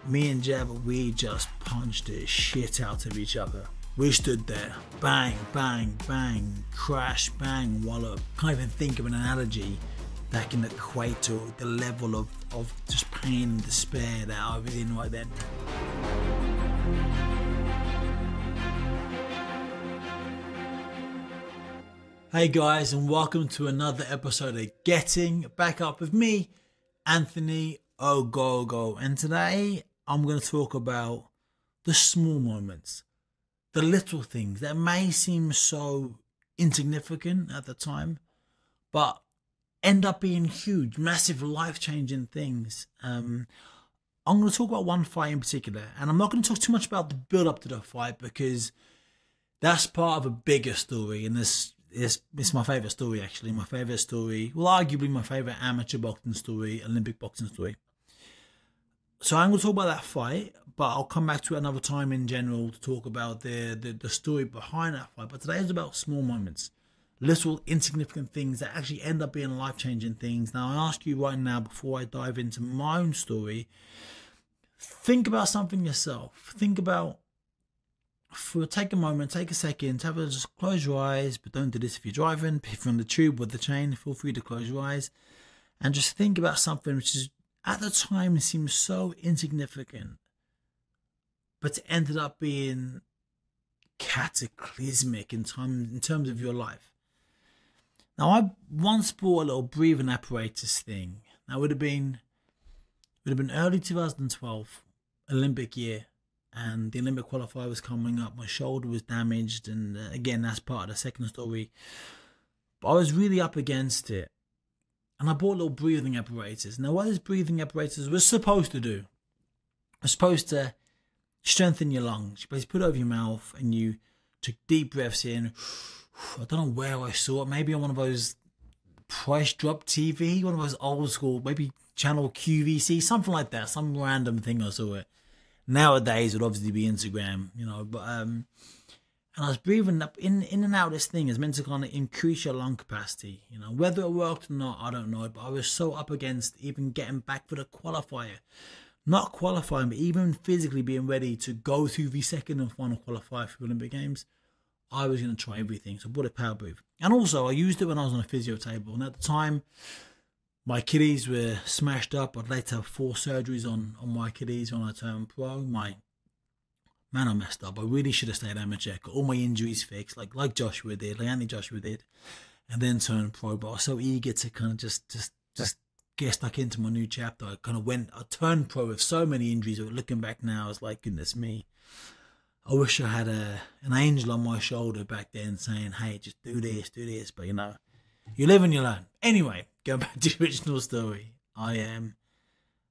Me and Jeb, we just punched the shit out of each other. We stood there, bang, bang, bang, crash, bang, wallop. Can't even think of an analogy that can equate to the level of just pain and despair that I was in right then. Hey guys, and welcome to another episode of Getting Back Up with me, Anthony Ogogo. And today I'm going to talk about the small moments, the little things that may seem so insignificant at the time, but end up being huge, massive, life-changing things. I'm going to talk about one fight in particular, and I'm not going to talk too much about the build-up to the fight because that's part of a bigger story, and it's my favourite story, actually. My favourite story, well, arguably my favourite amateur boxing story, Olympic boxing story. So I'm going to talk about that fight, but I'll come back to it another time in general to talk about the story behind that fight. But today is about small moments, little insignificant things that actually end up being life-changing things. Now, I ask you right now, before I dive into my own story, think about something yourself. Think about, take a moment, take a second, just close your eyes, but don't do this if you're driving. If you're on the tube with the chain, feel free to close your eyes and just think about something which is, at the time, it seemed so insignificant, but it ended up being cataclysmic in terms of your life. Now, I once bought a little breathing apparatus thing. That would have been early 2012, Olympic year, and the Olympic qualifier was coming up. My shoulder was damaged, and again, that's part of the second story. But I was really up against it. And I bought a little breathing apparatus. Now, what this breathing apparatus was supposed to do, it was supposed to strengthen your lungs. You basically put it over your mouth and you took deep breaths in. I don't know where I saw it. Maybe on one of those price drop TV, one of those old school, maybe channel QVC, something like that. Some random thing I saw it. Nowadays, it would obviously be Instagram, you know, but and I was breathing up in and out of this thing. It's meant to kind of increase your lung capacity. You know, whether it worked or not, I don't know. But I was so up against even getting back for the qualifier. Not qualifying, but even physically being ready to go through the second and final qualifier for the Olympic Games. I was going to try everything. So I bought a power breathe. And also, I used it when I was on a physio table. And at the time, my Achilles were smashed up. I'd later have 4 surgeries on my Achilles when I turned pro. Man, I messed up. I really should have stayed amateur. Got all my injuries fixed, like Joshua did, like Anthony Joshua did, and then turned pro. But I was so eager to kind of just get stuck into my new chapter. I turned pro with so many injuries. But looking back now, it's like, goodness me. I wish I had an angel on my shoulder back then saying, hey, just do this. But, you know, you live and you learn. Anyway, going back to the original story. The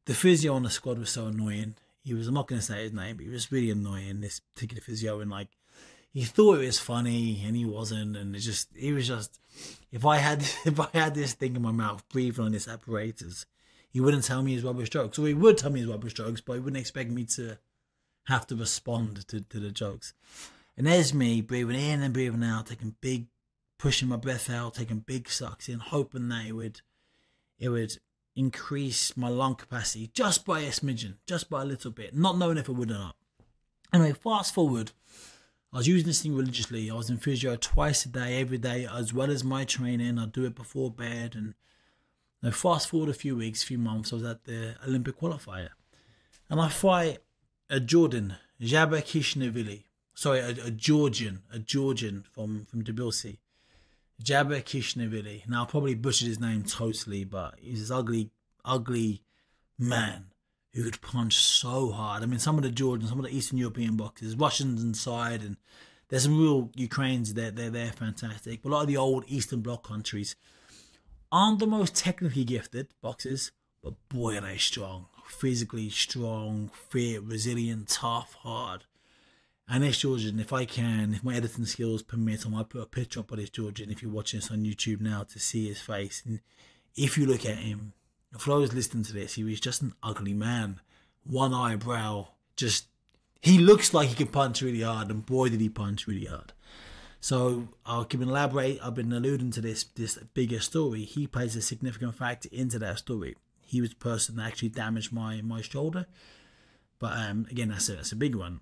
physio on the squad was so annoying. I'm not going to say his name, but he was really annoying, this particular physio, and like, he thought it was funny and he wasn't, and he was just, if I had this thing in my mouth breathing on this apparatus, he wouldn't tell me his rubbish jokes, or he would tell me his rubbish jokes, but he wouldn't expect me to have to respond to the jokes. And there's me breathing in and breathing out, pushing my breath out, taking big sucks in, hoping that it would increase my lung capacity just by a smidgen, just by a little bit, not knowing if it would or not. Anyway, fast forward, I was using this thing religiously. I was in physio twice a day, every day, as well as my training. I'd do it before bed. And fast forward a few months, I was at the Olympic qualifier. And I fight a Jordan, Jabakishvili. Sorry, a Georgian from Tbilisi. Jabakishvili. Now, I probably butchered his name totally, but he's this ugly man who could punch so hard. I mean, some of the Georgians, some of the Eastern European boxers, Russians inside, and there's some real Ukrainians there. They're fantastic. But a lot of the old Eastern Bloc countries aren't the most technically gifted boxers, but boy, are they strong. Physically strong, fit, resilient, tough, hard. And this Georgian, if my editing skills permit, I might put a picture up of this Georgian if you're watching this on YouTube now to see his face. And if you look at him, for those listening to this, he was just an ugly man. One eyebrow, he looks like he can punch really hard, and boy did he punch really hard. So I can elaborate, I've been alluding to this bigger story. He plays a significant factor into that story. He was the person that actually damaged my shoulder. But again, that's a big one.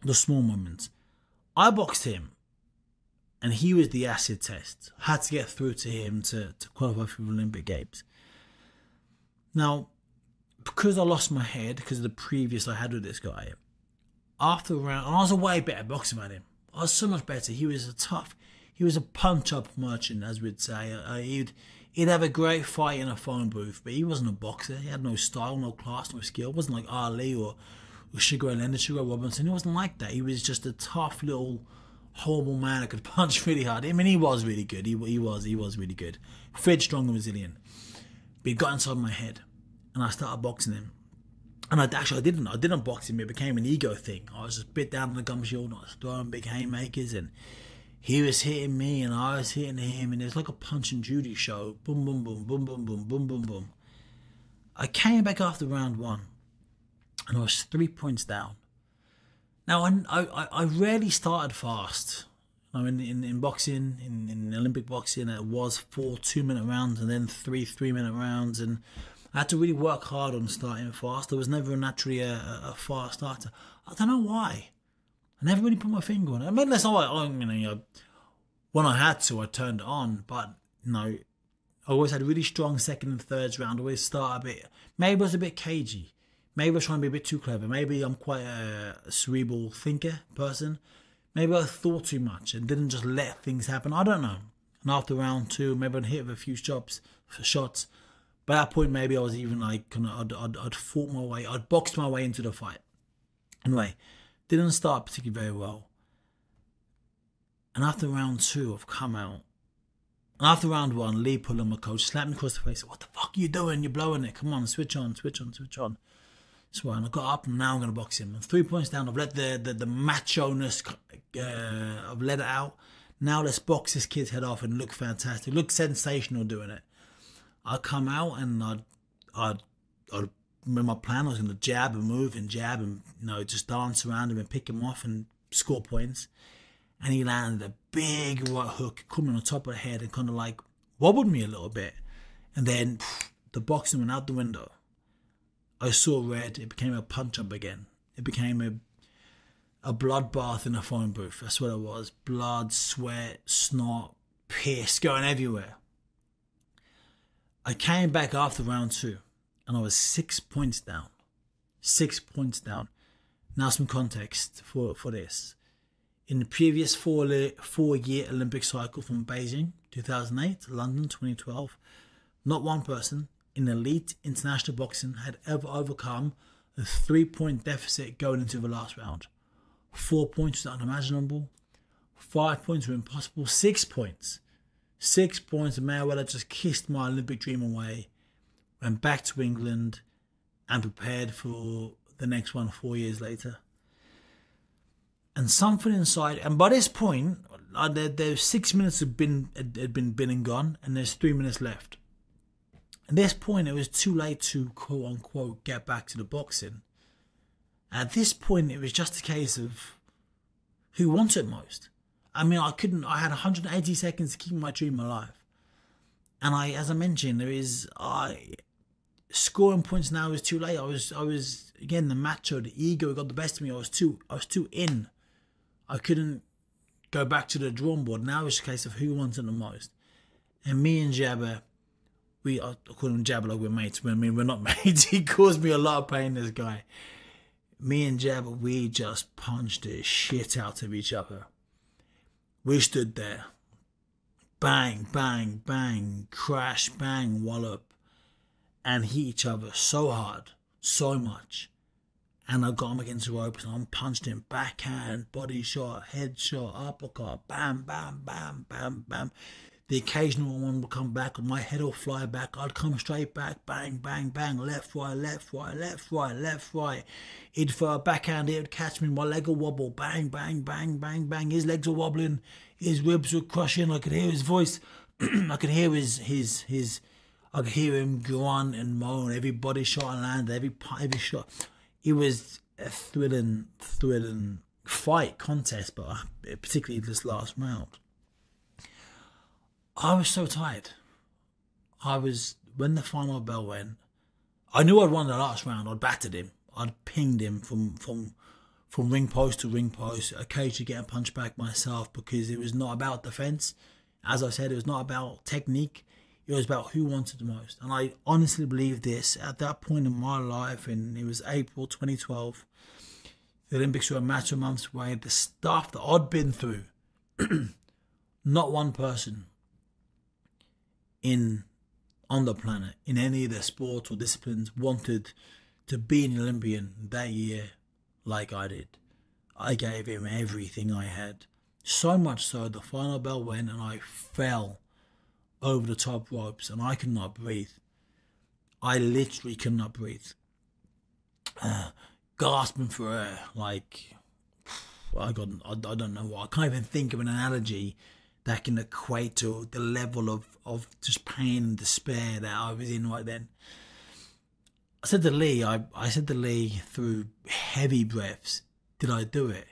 The small moments. I boxed him, and he was the acid test. Had to get through to him to qualify for the Olympic Games. Now, because I lost my head, because of the previous I had with this guy, after a round, and I was a way better boxer than him. I was so much better. He was a punch-up merchant, as we'd say. He'd have a great fight in a phone booth, but he wasn't a boxer. He had no style, no class, no skill. It wasn't like Ali or Sugar Ray Leonard, Sugar Robinson. He wasn't like that. He was just a tough little horrible man that could punch really hard. I mean, he was really good. He was really good. Fit, strong, and resilient. But he got inside my head, and I started boxing him. And I didn't box him. It became an ego thing. I was just bit down on the gum shield, and I was throwing big haymakers, and he was hitting me, and I was hitting him, and it was like a Punch and Judy show. Boom, boom, boom, boom, boom, boom, boom, boom, boom. I came back after round one, and I was 3 points down. Now, I rarely started fast. In boxing, in Olympic boxing, it was 4 2-minute rounds and then 3 3-minute rounds, and I had to really work hard on starting fast. I was never naturally a fast starter. I don't know why. I never really put my finger on it. I mean, that's all when I had to, I turned it on, but I always had a really strong second and thirds round. I always start a bit. Maybe I was a bit cagey. Maybe I was trying to be a bit too clever. Maybe I'm quite a cerebral thinker person. Maybe I thought too much and didn't just let things happen. I don't know. And after round two, maybe I'd hit with a few shots. By that point, maybe I was even like, I'd fought my way, I'd boxed my way into the fight. Anyway, didn't start particularly very well. And after round two, I've come out. And after round one, Lee Pullum, my coach, slapped me across the face. What the fuck are you doing? You're blowing it. Come on, switch on. So and I got up, and now I'm going to box him. And 3 points down, I've let the macho-ness, I've let it out. Now let's box this kid's head off and look fantastic. Look sensational doing it. I'd come out, and I'd my plan was going to jab and move and jab and just dance around him and pick him off and score points. And he landed a big right hook coming on top of the head and kind of like wobbled me a little bit. And then the boxing went out the window. I saw red. It became a punch-up again. It became a bloodbath in a phone booth. That's what it was. Blood, sweat, snot, piss going everywhere. I came back after round two, and I was 6 points down. 6 points down. Now some context for this. In the previous four-year Olympic cycle from Beijing, 2008, to London, 2012, not one person in elite international boxing had ever overcome a 3-point deficit going into the last round. 4 points was unimaginable. 5 points were impossible. 6 points. 6 points, and Mayweather just kissed my Olympic dream away, went back to England, and prepared for the next one 4 years later. And something inside, and by this point, there's 6 minutes had been and gone, and there's 3 minutes left. At this point, it was too late to quote unquote get back to the boxing. At this point, it was just a case of who wants it most. I mean, I had 180 seconds to keep my dream alive. And as I mentioned, scoring points now is too late. I was again, the macho, the ego got the best of me. I was too in. I couldn't go back to the drawing board. Now it's a case of who wants it the most. And me and Jabba, I call him Jabba like we're mates. I mean, we're not mates. He caused me a lot of pain, this guy. Me and Jabba, we just punched the shit out of each other. We stood there. Bang, bang, bang, crash, bang, wallop. And hit each other so hard, so much. And I got him against the ropes, and I punched him backhand, body shot, head shot, uppercut, bam, bam, bam, bam, bam. The occasional one would come back, and my head will fly back. I'd come straight back, bang, bang, bang, left, right, left, right, left, right, left, right. He'd throw a backhand, he would catch me, my leg would wobble, bang, bang, bang, bang, bang. His legs were wobbling, his ribs were crushing. I could hear his voice. I could hear I could hear him grunt and moan. Every body shot I landed, every shot. It was a thrilling fight contest, but particularly this last round. I was so tired. When the final bell went, I knew I'd won the last round. I'd battered him. I'd pinged him from ring post to ring post, occasionally getting punched back myself, because it was not about defense. As I said, it was not about technique. It was about who wanted the most. And I honestly believe this at that point in my life, and it was April 2012. The Olympics were a matter of months away. The stuff that I'd been through, not one person on the planet, in any of the sports or disciplines, wanted to be an Olympian that year like I did. I gave him everything I had. So much so, the final bell went and I fell over the top ropes and I could not breathe. I literally could not breathe. Gasping for air, like, I don't know what. I can't even think of an analogy that can equate to the level of just pain and despair that I was in right then. I said to Lee through heavy breaths, did I do it?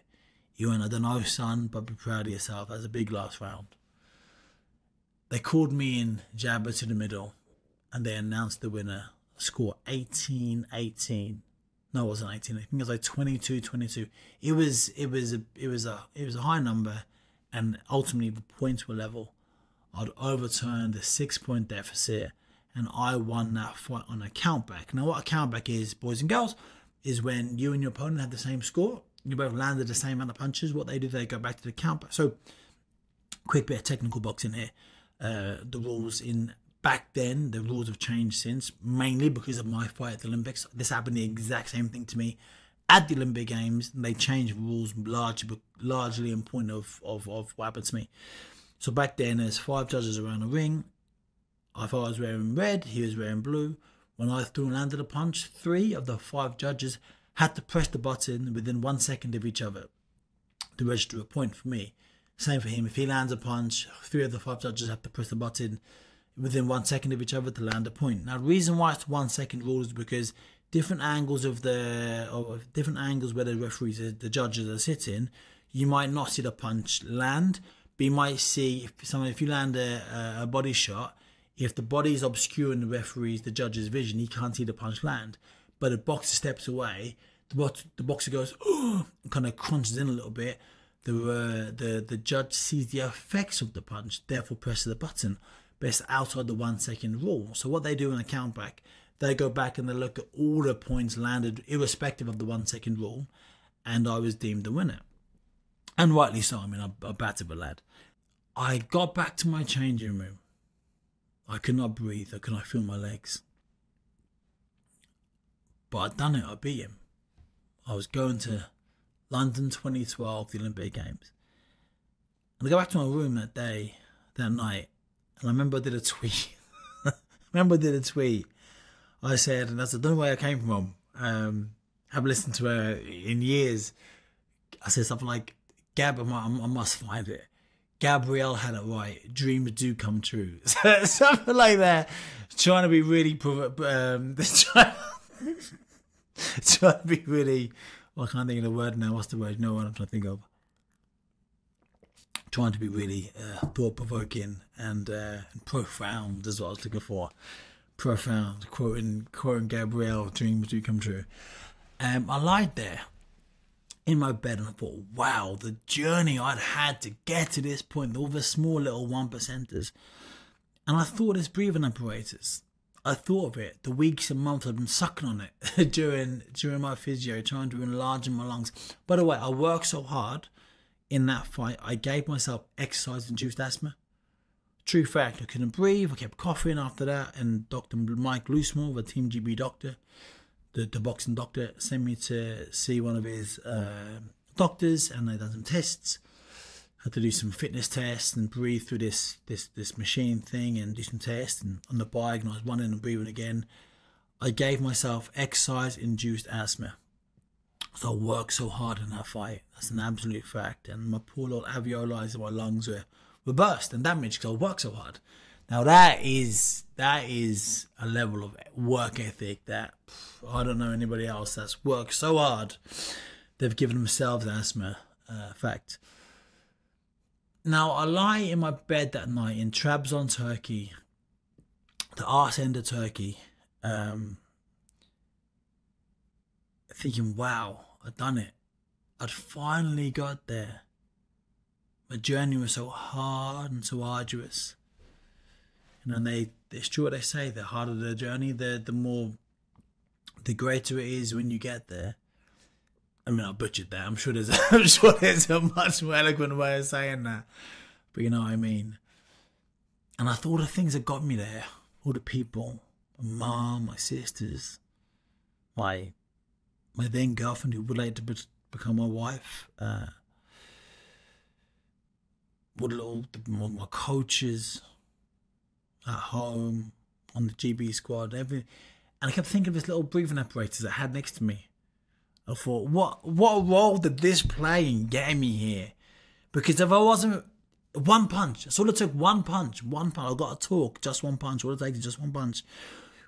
He went, I don't know, son, but be proud of yourself. That's a big last round. They called me in, jabber to the middle, and they announced the winner. Score 18-18. No, it wasn't 18. I think it was like 22-22. It was a high number, and ultimately the points were level. I'd overturned the 6-point deficit, and I won that fight on a countback. Now, what a countback is, boys and girls, is when you and your opponent have the same score. You both landed the same amount of punches. What they do, they go back to the countback. So, quick bit of technical boxing here. The rules back then, the rules have changed since, mainly because of my fight at the Olympics. This happened the exact same thing to me at the Olympic Games. They changed rules largely in point of what happened to me. So back then, there's 5 judges around the ring. I thought I was wearing red, he was wearing blue. When I threw and landed a punch, 3 of the 5 judges had to press the button within 1 second of each other to register a point for me. Same for him. If he lands a punch, 3 of the 5 judges have to press the button within 1 second of each other to land a point. Now, the reason why it's 1 second rule is because different angles where the referees, the judges are sitting, you might not see the punch land, but you might see if you land a body shot, if the body is obscuring the judge's vision, he can't see the punch land. But the boxer steps away, the boxer goes, oh, kind of crunches in a little bit. The judge sees the effects of the punch, therefore presses the button. But it's outside the 1 second rule. So what they do in a countback, they go back and they look at all the points landed, irrespective of the 1 second rule, and I was deemed the winner. And rightly so. I mean, I battered the lad. I got back to my changing room. I could not breathe. I could not feel my legs. But I'd done it. I beat him. I was going to London 2012, the Olympic Games. And I go back to my room that night, and I remember I did a tweet. I said, and that's the way I came from. Haven't listened to her in years. I said something like, Gab, I must find it. Gabrielle had it right. Dreams do come true. Something like that. Trying to be really, trying to be really. Well, I can't think of the word now. What's the word? No one I'm trying to think of. Trying to be really thought-provoking and profound is what I was looking for. Profound. Quoting Gabrielle. Dreams do come true. I lied there in my bed and I thought, wow, the journey I'd had to get to this point, all the small little 1%ers. And I thought this breathing apparatus. I thought of it. The weeks and months I've been sucking on it during my physio, trying to enlarge my lungs. By the way, I worked so hard in that fight, I gave myself exercise-induced asthma. True fact, I couldn't breathe. I kept coughing after that. And Dr. Mike Loosemore, the Team GB doctor, the boxing doctor, sent me to see one of his doctors, and they done some tests. Had to do some fitness tests and breathe through this machine thing and do some tests. And on the bike, and I was running and breathing again. I gave myself exercise-induced asthma. So I worked so hard in that fight. That's an absolute fact. And my poor little alveoli in my lungs were burst and damaged because I worked so hard. Now that is a level of work ethic that I don't know anybody else that's worked so hard they've given themselves asthma. Fact. Now I lie in my bed that night in Trabzon, Turkey, the arse end of Turkey, thinking, wow, I'd done it. I'd finally got there. My journey was so hard and so arduous. And it's true what they say, the harder the journey, the greater it is when you get there. I mean, I butchered that. I'm sure there's a much more eloquent way of saying that. But you know what I mean. And I thought the things that got me there, all the people, my mom, my sisters, my then girlfriend who would later become my wife, my coaches at home, on the GB squad, everything. And I kept thinking of this little breathing apparatus I had next to me. I thought, what role did this play in getting me here? Because if I wasn't, one punch, that's all it took, one punch. I got to talk, just one punch. All it takes is just one punch.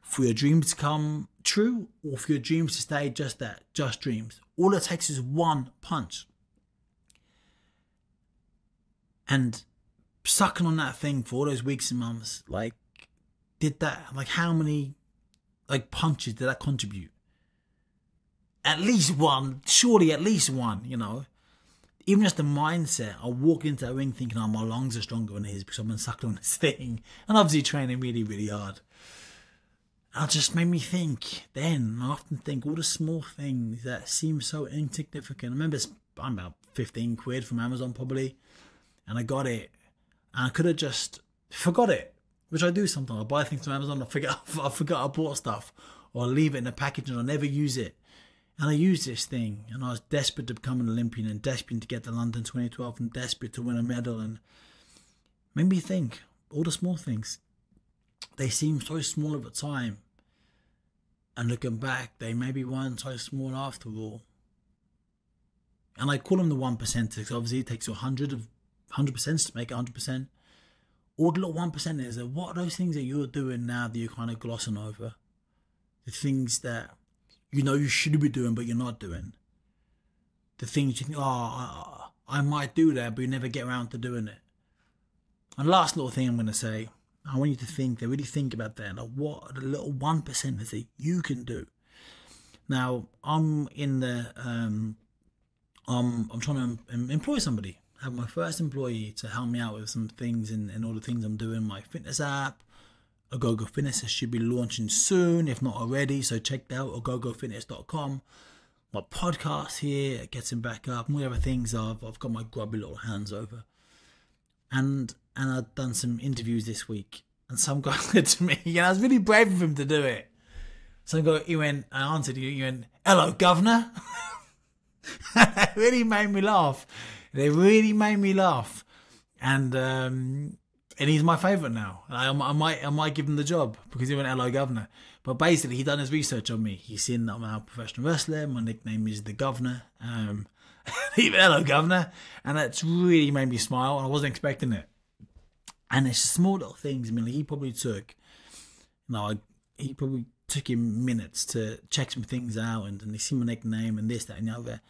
For your dreams to come true, or for your dreams to stay just that, just dreams. All it takes is one punch. And sucking on that thing for all those weeks and months, like, how many, punches did that contribute? At least one, surely at least one, you know. Even just the mindset, I walk into that ring thinking, my lungs are stronger than his because I've been sucking on this thing. And obviously training really, really hard. And it just made me think then, I often think all the small things that seem so insignificant. I remember I'm about 15 quid from Amazon probably. And I got it. And I could have just forgot it, which I do sometimes. I buy things from Amazon, I forgot I bought stuff. Or I leave it in the package and I never use it. And I used this thing, and I was desperate to become an Olympian and desperate to get to London 2012 and desperate to win a medal. And made me think, all the small things, they seem so small at the time. And looking back, they maybe weren't so small after all. And I call them the 1%, because obviously it takes you 100% to make it 100%. All the little 1%ers are what are those things that you're doing now that you're kind of glossing over? The things that you know you should be doing, but you're not doing. The things you think, I might do that, but you never get around to doing it. And last little thing I'm going to say, I want you to really think about that. Like, what are the little 1%ers that you can do? Now, I'm in the, I'm trying to employ somebody. Have my first employee to help me out with some things and all the things I'm doing. My fitness app, Ogogo Fitness, should be launching soon, if not already. So check that out, ogogofitness.com. My podcast here, getting back up, and whatever things I've got my grubby little hands over. And I've done some interviews this week. And some guy said to me, I was really brave of him to do it. Some guy, I answered you, he went, "Hello, governor." That really made me laugh. They really made me laugh. And he's my favourite now. I might give him the job because he went, "Hello, governor." But basically, he done his research on me. He's seen that I'm a professional wrestler. My nickname is the governor. He went, "Hello, governor." And that's really made me smile. I wasn't expecting it. And it's small little things. I mean, he probably took him minutes to check some things out and they see my nickname and this, that, and the other.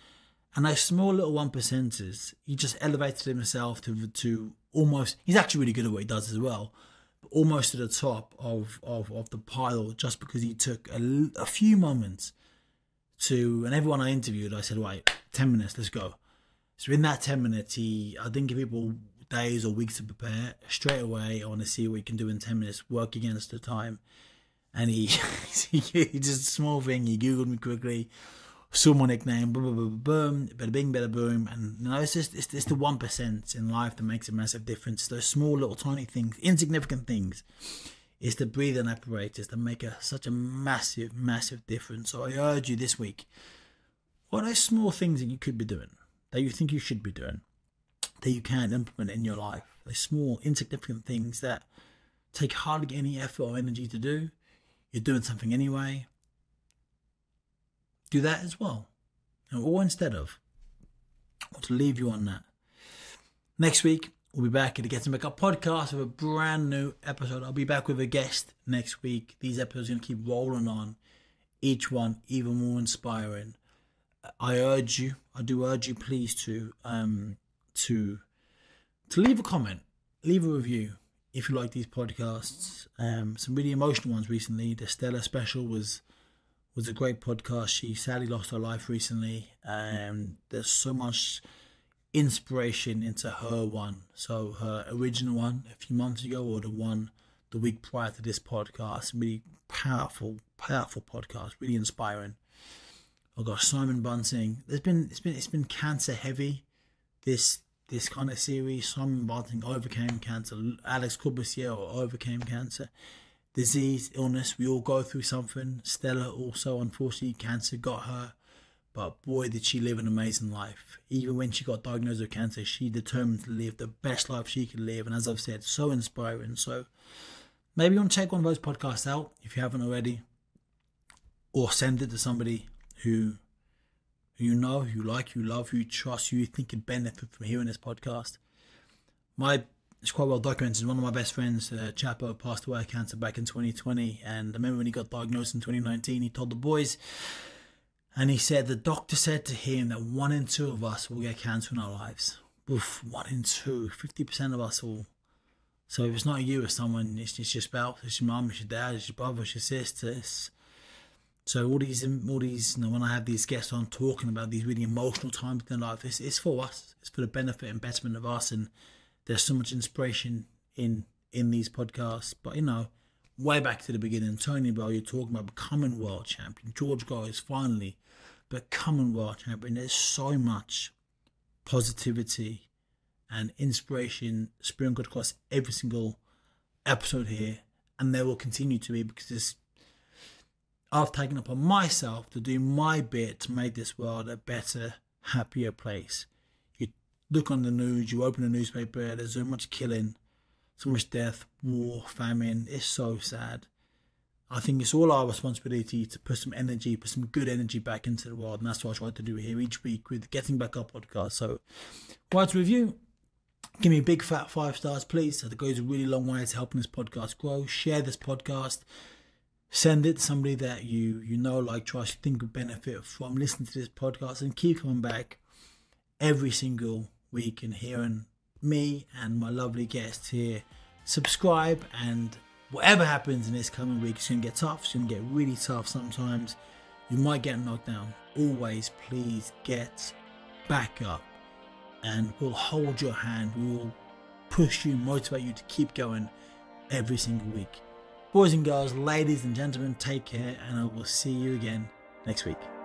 And those small little 1%ers, he just elevated himself to almost, he's actually really good at what he does as well, but almost to the top of the pile just because he took a few moments to, and everyone I interviewed, I said, right, 10 minutes, let's go. So in that 10 minutes, I didn't give people days or weeks to prepare. Straight away, I want to see what he can do in 10 minutes, work against the time. And he just a small thing, he Googled me quickly, saw my nickname, boom, boom, boom, boom, bada bing, bada boom. And it's the 1% in life that makes a massive difference. Those small little tiny things, insignificant things. It's the breathing apparatus that make such a massive, massive difference. So I urge you this week, what are those small things that you could be doing, that you think you should be doing, that you can implement in your life? Those small, insignificant things that take hardly any effort or energy to do. You're doing something anyway. Do that as well. Or instead of. I want to leave you on that. Next week, we'll be back at the Getting Back Up podcast with a brand new episode. I'll be back with a guest next week. These episodes are going to keep rolling on. Each one even more inspiring. I do urge you please to leave a comment. Leave a review. If you like these podcasts, some really emotional ones recently. The Stella special was was a great podcast. She sadly lost her life recently, and there's so much inspiration into her one. So her original one a few months ago, or the one the week prior to this podcast, really powerful podcast, really inspiring. I've got Simon Bunting. It's been cancer heavy. This kind of series. Simon Bunting overcame cancer. Alex Courvoisier overcame cancer. Disease, illness. We all go through something. Stella also, unfortunately, cancer got her. But boy, did she live an amazing life. Even when she got diagnosed with cancer, she determined to live the best life she could live. And as I've said, so inspiring. So maybe you want to check one of those podcasts out if you haven't already. Or send it to somebody who you know, who you like, who you love, who you trust, who you think could benefit from hearing this podcast. It's quite well documented. One of my best friends, Chapo, passed away of cancer back in 2020. And I remember when he got diagnosed in 2019, he told the boys, and he said the doctor said to him that 1 in 2 of us will get cancer in our lives. Oof, 1 in 2, 50% of us will. So if it's not you, it's someone, it's your spouse, it's your mum, it's your dad, it's your brother, it's your sister. So all these, when I have these guests on talking about these really emotional times in their life, it's for us. It's for the benefit and betterment of us. And there's so much inspiration in these podcasts. But way back to the beginning, Tony Bell, you're talking about becoming world champion. George Gow is finally becoming world champion. There's so much positivity and inspiration sprinkled across every single episode here, and there will continue to be, because I've taken upon myself to do my bit to make this world a better, happier place. You look on the news, you open the newspaper, there's so much killing, so much death, war, famine. It's so sad. I think it's all our responsibility to put some energy, put some good energy back into the world, and that's what I try to do here each week with Getting Back Up podcast. So, write a review. Give me a big fat 5 stars, please. That goes a really long way to helping this podcast grow. Share this podcast. Send it to somebody that you know, like, trust, you think would benefit from listening to this podcast, and keep coming back every single week and hearing me and my lovely guests here. Subscribe, and whatever happens in this coming week, it's going to get tough. It's going to get really tough sometimes. You might get knocked down. Always, please get back up, and we'll hold your hand. We will push you, motivate you to keep going every single week. Boys and girls, ladies and gentlemen, take care, and I will see you again next week.